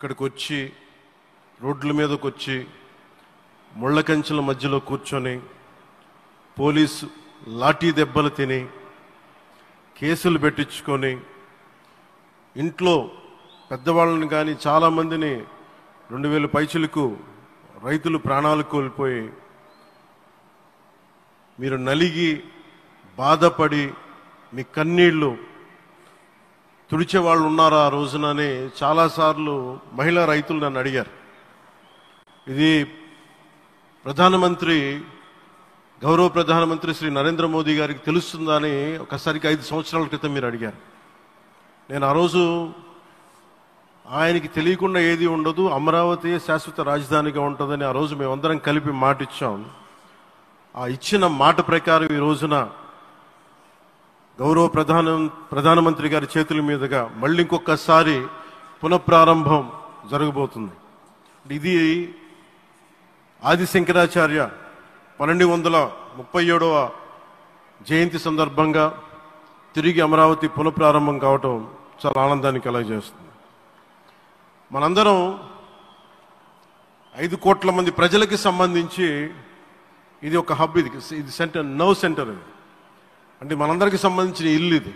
ఇక్కడికి వచ్చి రోడ్ల మీదకి వచ్చి ముళ్ళ కంచెల మధ్యలో కూర్చొని పోలీసు లాఠీ దెబ్బలు తిని కేసులు పెట్టించుకొని ఇంట్లో పెద్దవాళ్ళని కానీ చాలామందిని 2000 పైచులకు రైతులు ప్రాణాలు కోల్పోయి మీరు నలిగి బాధపడి మీ కన్నీళ్ళు తుడిచే వాళ్ళు ఉన్నారా ఆ రోజునని చాలాసార్లు మహిళా రైతులు నన్ను అడిగారు. ఇది గౌరవ ప్రధానమంత్రి శ్రీ నరేంద్ర మోదీ గారికి తెలుస్తుందా అని ఒకసారికి 5 సంవత్సరాల క్రితం మీరు అడిగారు. నేను ఆ రోజు ఆయనకి తెలియకుండా ఏది ఉండదు, అమరావతి శాశ్వత రాజధానిగా ఉంటుందని ఆ రోజు మేమందరం కలిపి మాట ఇచ్చాం. ఆ ఇచ్చిన మాట ప్రకారం ఈ రోజున గౌరవ ప్రధానమంత్రి గారి చేతుల మీదుగా మళ్ళీ ఇంకొకసారి పునఃప్రారంభం జరగబోతుంది. ఇది ఆది శంకరాచార్య 1237వ జయంతి సందర్భంగా తిరిగి అమరావతి పునఃప్రారంభం కావటం చాలా ఆనందాన్ని కలగజేస్తుంది. మనందరం 5 కోట్ల మంది ప్రజలకి సంబంధించి ఇది ఒక హబ్, ఇది సెంటర్, నర్వ్ సెంటర్. ఇది అంటే మనందరికి సంబంధించిన ఇల్లు. ఇది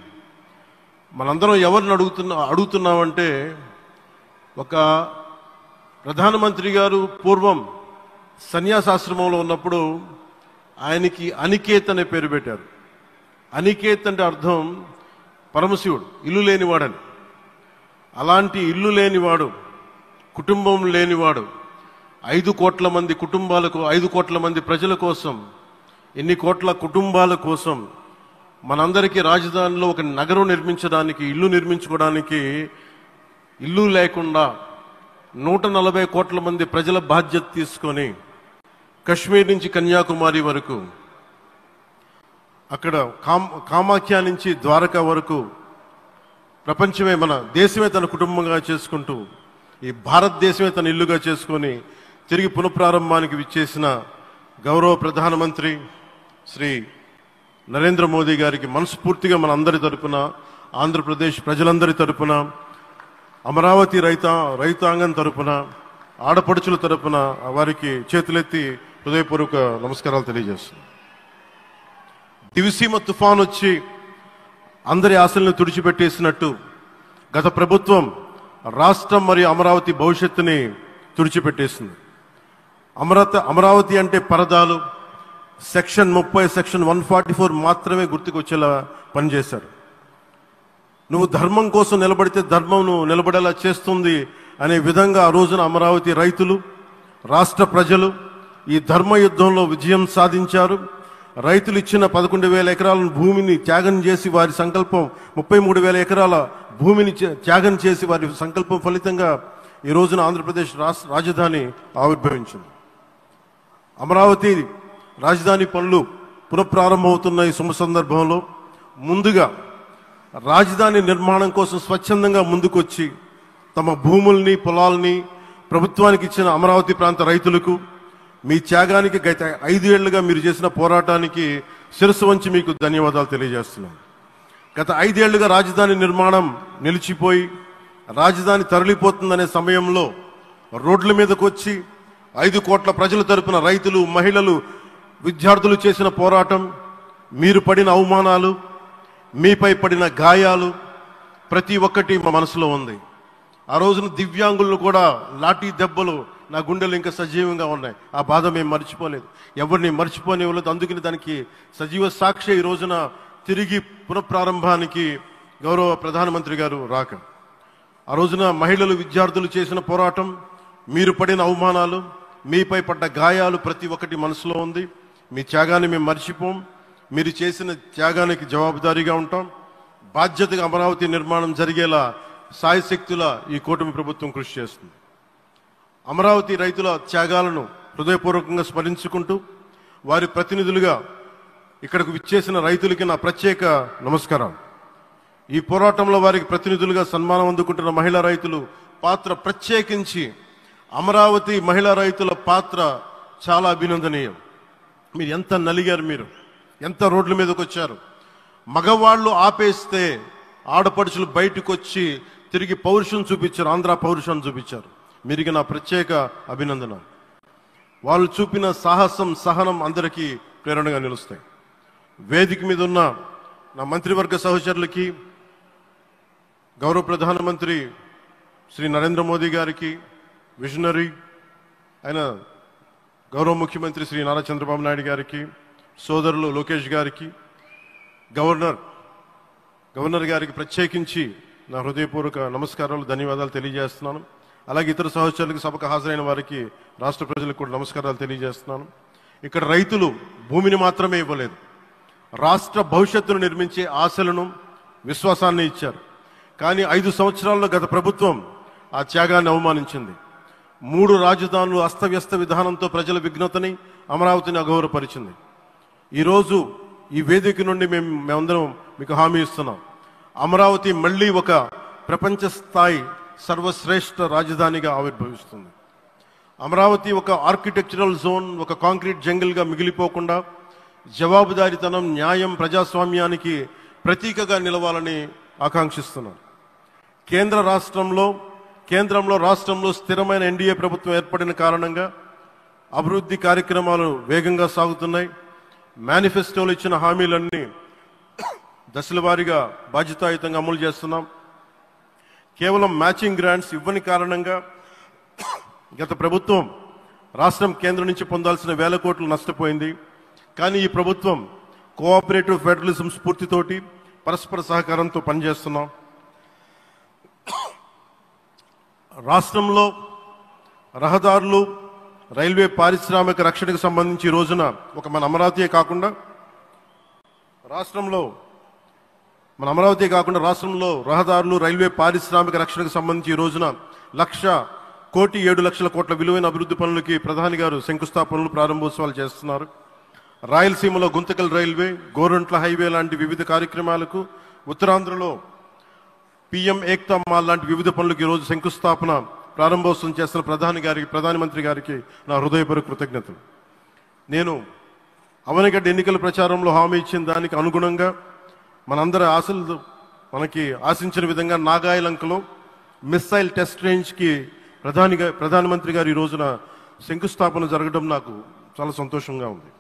మనందరం ఎవరిని అడుగుతున్నామంటే ఒక ప్రధానమంత్రి గారు పూర్వం సన్యాసాశ్రమంలో ఉన్నప్పుడు ఆయనకి అనికేత్ అనే పేరు పెట్టారు. అనికేత్ అంటే అర్థం పరమశివుడు, ఇల్లు లేనివాడని. అలాంటి ఇల్లు లేనివాడు, కుటుంబం లేనివాడు 5 కోట్ల మంది కుటుంబాలకు, 5 కోట్ల మంది ప్రజల కోసం, ఎన్ని కోట్ల కుటుంబాల కోసం మనందరికీ రాజధానిలో ఒక నగరం నిర్మించడానికి, ఇల్లు నిర్మించుకోవడానికి ఇల్లు లేకుండా 140 కోట్ల మంది ప్రజల బాధ్యత తీసుకొని కశ్మీర్ నుంచి కన్యాకుమారి వరకు, అక్కడ కామాఖ్య నుంచి ద్వారకా వరకు ప్రపంచమే, మన దేశమే తన కుటుంబంగా చేసుకుంటూ ఈ భారతదేశమే తన ఇల్లుగా చేసుకొని తిరిగి పునఃప్రారంభానికి విచ్చేసిన గౌరవ ప్రధానమంత్రి శ్రీ నరేంద్ర మోదీ గారికి మనస్ఫూర్తిగా మన అందరి తరపున, ఆంధ్రప్రదేశ్ ప్రజలందరి తరపున, అమరావతి రైతాంగం తరపున, ఆడపడుచుల తరపున వారికి చేతులెత్తి హృదయపూర్వక నమస్కారాలు తెలియజేస్తున్నాను. దివిసీమ తుఫాన్ వచ్చి అందరి ఆశలను తుడిచిపెట్టేసినట్టు గత ప్రభుత్వం రాష్ట్రం మరియు అమరావతి భవిష్యత్తుని తుడిచిపెట్టేసింది. అమరావతి అంటే పరదాలు, సెక్షన్ 30, సెక్షన్ 144 మాత్రమే గుర్తుకొచ్చేలా పనిచేశారు. నువ్వు ధర్మం కోసం నిలబడితే ధర్మం నువ్వు నిలబడేలా చేస్తుంది అనే విధంగా ఆ రోజున అమరావతి రైతులు, రాష్ట్ర ప్రజలు ఈ ధర్మ యుద్ధంలో విజయం సాధించారు. రైతులు ఇచ్చిన 11,000 ఎకరాల భూమిని త్యాగం చేసి వారి సంకల్పం, 33,000 ఎకరాల భూమిని త్యాగం చేసి వారి సంకల్పం ఫలితంగా ఈ రోజున ఆంధ్రప్రదేశ్ రాజధాని ఆవిర్భవించింది. అమరావతి రాజధాని పనులు పునఃప్రారంభమవుతున్న ఈ శుభ సందర్భంలో ముందుగా రాజధాని నిర్మాణం కోసం స్వచ్ఛందంగా ముందుకొచ్చి తమ భూముల్ని, పొలాల్ని ప్రభుత్వానికి ఇచ్చిన అమరావతి ప్రాంత రైతులకు, మీ త్యాగానికి, గత 5 ఏళ్లుగా మీరు చేసిన పోరాటానికి శిరస్సు వంచి మీకు ధన్యవాదాలు తెలియజేస్తున్నాం. గత 5 ఏళ్లుగా రాజధాని నిర్మాణం నిలిచిపోయి రాజధాని తరలిపోతుందనే సమయంలో రోడ్ల మీదకు వచ్చి 5 కోట్ల ప్రజల తరపున రైతులు, మహిళలు, విద్యార్థులు చేసిన పోరాటం, మీరు పడిన అవమానాలు, మీపై పడిన గాయాలు ప్రతి ఒక్కటి మా మనసులో ఉంది. ఆ రోజున దివ్యాంగులను కూడా లాఠీ దెబ్బలు నా గుండెలు ఇంకా సజీవంగా ఉన్నాయి. ఆ బాధ మేము మర్చిపోలేదు, ఎవరిని మర్చిపోనివ్వలేదు. అందుకని దానికి సజీవ సాక్షి ఈ రోజున తిరిగి పునఃప్రారంభానికి గౌరవ ప్రధానమంత్రి గారు రాక, ఆ రోజున మహిళలు, విద్యార్థులు చేసిన పోరాటం, మీరు పడిన అవమానాలు, మీపై పడ్డ గాయాలు ప్రతి ఒక్కటి మనసులో ఉంది. మీ త్యాగాన్ని మేము మర్చిపోం. మీరు చేసిన త్యాగానికి జవాబుదారీగా ఉంటాం. బాధ్యతగా అమరావతి నిర్మాణం జరిగేలా సాయశక్తుల ఈ కూటమి ప్రభుత్వం కృషి చేస్తుంది. అమరావతి రైతుల త్యాగాలను హృదయపూర్వకంగా స్మరించుకుంటూ వారి ప్రతినిధులుగా ఇక్కడకు విచ్చేసిన రైతులకి నా ప్రత్యేక నమస్కారం. ఈ పోరాటంలో వారికి ప్రతినిధులుగా సన్మానం అందుకుంటున్న మహిళా రైతులు పాత్ర, ప్రత్యేకించి అమరావతి మహిళా రైతుల పాత్ర చాలా అభినందనీయం. మీరు ఎంత నలిగారు, మీరు ఎంత రోడ్ల మీదకి వచ్చారు. మగవాళ్ళు ఆపేస్తే ఆడపడుచులు బయటకు వచ్చి తిరిగి పౌరుషం చూపించారు, ఆంధ్ర పౌరుషాన్ని చూపించారు. మీరికి నా ప్రత్యేక అభినందన. వాళ్ళు చూపిన సాహసం, సహనం అందరికీ ప్రేరణగా నిలుస్తాయి. వేదిక మీద ఉన్న నా మంత్రివర్గ సహచరులకి, గౌరవ ప్రధానమంత్రి శ్రీ నరేంద్ర మోదీ గారికి, విజనరీ అయిన గౌరవ ముఖ్యమంత్రి శ్రీ నారా చంద్రబాబు నాయుడు గారికి, సోదరులు లోకేష్ గారికి, గవర్నర్ గారికి ప్రత్యేకించి నా హృదయపూర్వక నమస్కారాలు, ధన్యవాదాలు తెలియజేస్తున్నాను. అలాగే ఇతర సహచరులకు, సభకు హాజరైన వారికి, రాష్ట్ర ప్రజలకు కూడా నమస్కారాలు తెలియజేస్తున్నాను. ఇక్కడ రైతులు భూమిని మాత్రమే ఇవ్వలేదు, రాష్ట్ర భవిష్యత్తును నిర్మించే ఆశలను, విశ్వాసాన్ని ఇచ్చారు. కానీ 5 సంవత్సరాల్లో గత ప్రభుత్వం ఆ త్యాగాన్ని అవమానించింది. 3 రాజధానులు, అస్తవ్యస్త విధానంతో ప్రజల విఘ్నతని, అమరావతిని అగౌరవపరిచింది. ఈరోజు ఈ వేదిక నుండి మేమందరం మీకు హామీ ఇస్తున్నాం, అమరావతి మళ్ళీ ఒక ప్రపంచ స్థాయి సర్వశ్రేష్ఠ రాజధానిగా ఆవిర్భవిస్తుంది. అమరావతి ఒక ఆర్కిటెక్చరల్ జోన్, ఒక కాంక్రీట్ జంగిల్గా మిగిలిపోకుండా జవాబుదారీతనం, న్యాయం, ప్రజాస్వామ్యానికి ప్రతీకగా నిలవాలని ఆకాంక్షిస్తున్నాను. కేంద్రంలో రాష్ట్రంలో స్థిరమైన ఎన్డీఏ ప్రభుత్వం ఏర్పడిన కారణంగా అభివృద్ధి కార్యక్రమాలు వేగంగా సాగుతున్నాయి. మేనిఫెస్టోలో ఇచ్చిన హామీలన్నీ దశల వారీగా బాధ్యతాయుతంగా అమలు చేస్తున్నాం. కేవలం మ్యాచింగ్ గ్రాంట్స్ ఇవ్వని కారణంగా గత ప్రభుత్వం రాష్ట్రం కేంద్రం నుంచి పొందాల్సిన 1000 కోట్లు నష్టపోయింది. కానీ ఈ ప్రభుత్వం కోఆపరేటివ్ ఫెడరలిజం స్ఫూర్తితోటి, పరస్పర సహకారంతో పనిచేస్తున్నాం. రాష్ట్రంలో రహదారులు, రైల్వే, పారిశ్రామిక రక్షణకు సంబంధించి ఈ రోజున మన అమరావతి కాకుండా రాష్ట్రంలో రహదారులు, రైల్వే, పారిశ్రామిక రక్షణకు సంబంధించి ఈ రోజున 1,07,00,000 కోట్ల విలువైన అభివృద్ధి పనులకి ప్రధాని గారు శంకుస్థాపనలు, ప్రారంభోత్సవాలు చేస్తున్నారు. రాయలసీమలో గుంతకల్ రైల్వే, గోరంట్ల హైవే లాంటి వివిధ కార్యక్రమాలకు, ఉత్తరాంధ్రలో పిఎం ఏక్తా మాల్ లాంటి వివిధ పనులకు ఈరోజు శంకుస్థాపన, ప్రారంభోత్సవం చేస్తున్న ప్రధానమంత్రి గారికి నా హృదయపూర్వక కృతజ్ఞతలు. నేను అవనిగడ్డ ఎన్నికల ప్రచారంలో హామీ ఇచ్చిన దానికి అనుగుణంగా మనందరి ఆశలు మనకి ఆశించిన విధంగా నాగాయలంకలో మిస్సైల్ టెస్ట్ రేంజ్కి ప్రధానమంత్రి గారు ఈ రోజున శంకుస్థాపన జరగడం నాకు చాలా సంతోషంగా ఉంది.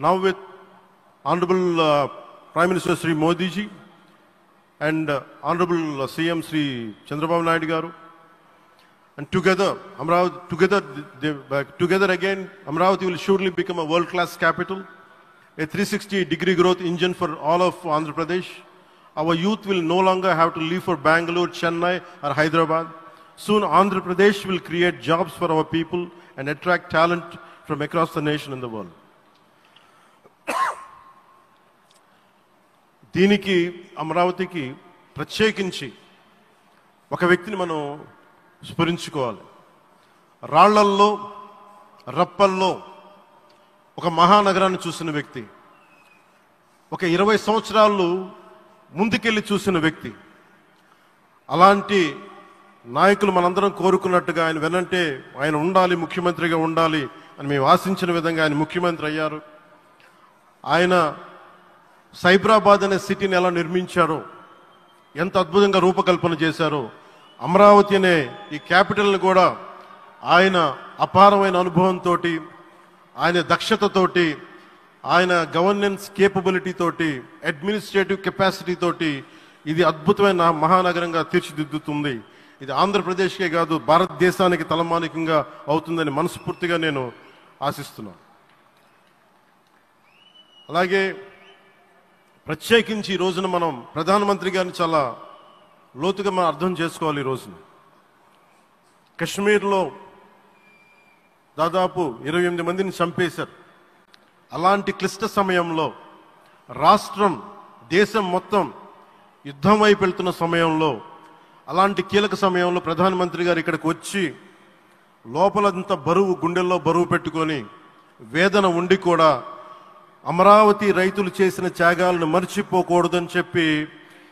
Now with Honorable Prime Minister Sri Modi ji and Honorable CM Sri Chandrababu Naidu garu, and together again Amravati will surely become a world-class capital, a 360-degree growth engine for all of Andhra Pradesh. Our youth will no longer have to leave for Bangalore, Chennai or Hyderabad. Soon Andhra Pradesh will create jobs for our people and attract talent from across the nation and the world. దీనికి అమరావతికి ప్రత్యేకించి ఒక వ్యక్తిని మనం స్మరించుకోవాలి. రాళ్లల్లో, రప్పల్లో ఒక మహానగరాన్ని చూసిన వ్యక్తి, ఒక 20 సంవత్సరాలు ముందుకెళ్ళి చూసిన వ్యక్తి. అలాంటి నాయకులు మనందరం కోరుకున్నట్టుగా ఆయన వెనంటే ఆయన ఉండాలి, ముఖ్యమంత్రిగా ఉండాలి అని మేము ఆశించిన విధంగా ఆయన ముఖ్యమంత్రి అయ్యారు. ఆయన సైబరాబాద్ అనే సిటీని ఎలా నిర్మించారో, ఎంత అద్భుతంగా రూపకల్పన చేశారో, అమరావతి అనే ఈ క్యాపిటల్ని కూడా ఆయన అపారమైన అనుభవంతో, ఆయన దక్షతతోటి, ఆయన గవర్నెన్స్ కేపబిలిటీ తోటి, అడ్మినిస్ట్రేటివ్ కెపాసిటీ తోటి ఇది అద్భుతమైన మహానగరంగా తీర్చిదిద్దుతుంది. ఇది ఆంధ్రప్రదేశ్కే కాదు, భారతదేశానికి తలమానికంగా అవుతుందని మనస్ఫూర్తిగా నేను ఆశిస్తున్నాను. అలాగే ప్రత్యేకించి ఈ రోజున మనం ప్రధానమంత్రి గారిని చాలా లోతుగా మనం అర్థం చేసుకోవాలి. ఈ రోజున కశ్మీర్లో దాదాపు 28 మందిని చంపేశారు. అలాంటి క్లిష్ట సమయంలో, రాష్ట్రం, దేశం మొత్తం యుద్ధం వైపు వెళ్తున్న సమయంలో, అలాంటి కీలక సమయంలో ప్రధానమంత్రి గారు ఇక్కడికి వచ్చి లోపలంత బరువు, గుండెల్లో బరువు పెట్టుకొని వేదన ఉండి కూడా అమరావతి రైతులు చేసిన త్యాగాలను మర్చిపోకూడదని చెప్పి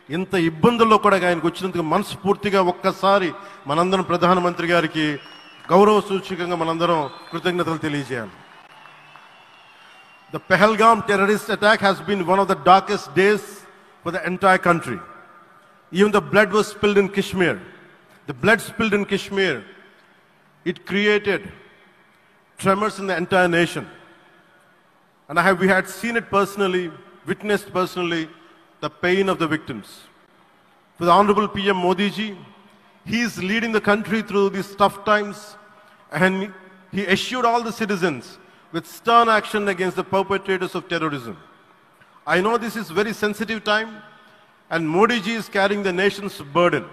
ఇంత ఇబ్బందుల్లో కూడా ఆయనకు వచ్చినందుకు మనస్ఫూర్తిగా ఒక్కసారి మనందరం ప్రధానమంత్రి గారికి గౌరవ సూచకంగా మనందరం కృతజ్ఞతలు తెలియజేయాలి. The Pahalgam terrorist attack has been one of the darkest days for the entire country. Even the blood was spilled in Kashmir. The blood spilled in Kashmir, it created tremors in the entire nation. And we had seen it personally, witnessed personally, the pain of the victims. For the Honorable PM Modi ji, he is leading the country through these tough times, and he assured all the citizens with stern action against the perpetrators of terrorism. I know this is very sensitive time, and Modi ji is carrying the nation's burden.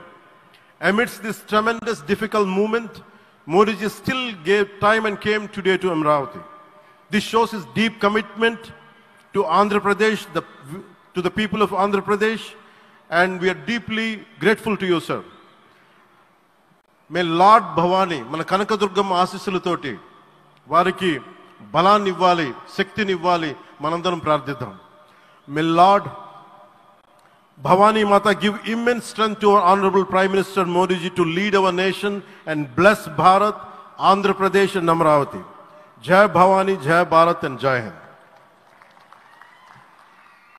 Amidst this tremendous difficult movement, Modi ji still gave time and came today to Amravati. This shows his deep commitment to Andhra Pradesh, to the people of Andhra Pradesh, and we are deeply grateful to you, sir. May Lord Bhavani, మన కనకదుర్గమ్మ ఆశీస్సులతోటి వారికి బలాన్ని ఇవ్వాలి, శక్తిని ఇవ్వాలి, మనందరం ప్రార్థిద్దాం. May Lord Bhavani Mata give immense strength to our Honorable Prime Minister Modi ji to lead our nation and bless Bharat, Andhra Pradesh and Amravati. Jai Bhavani, Jai Bharat and Jai Hind.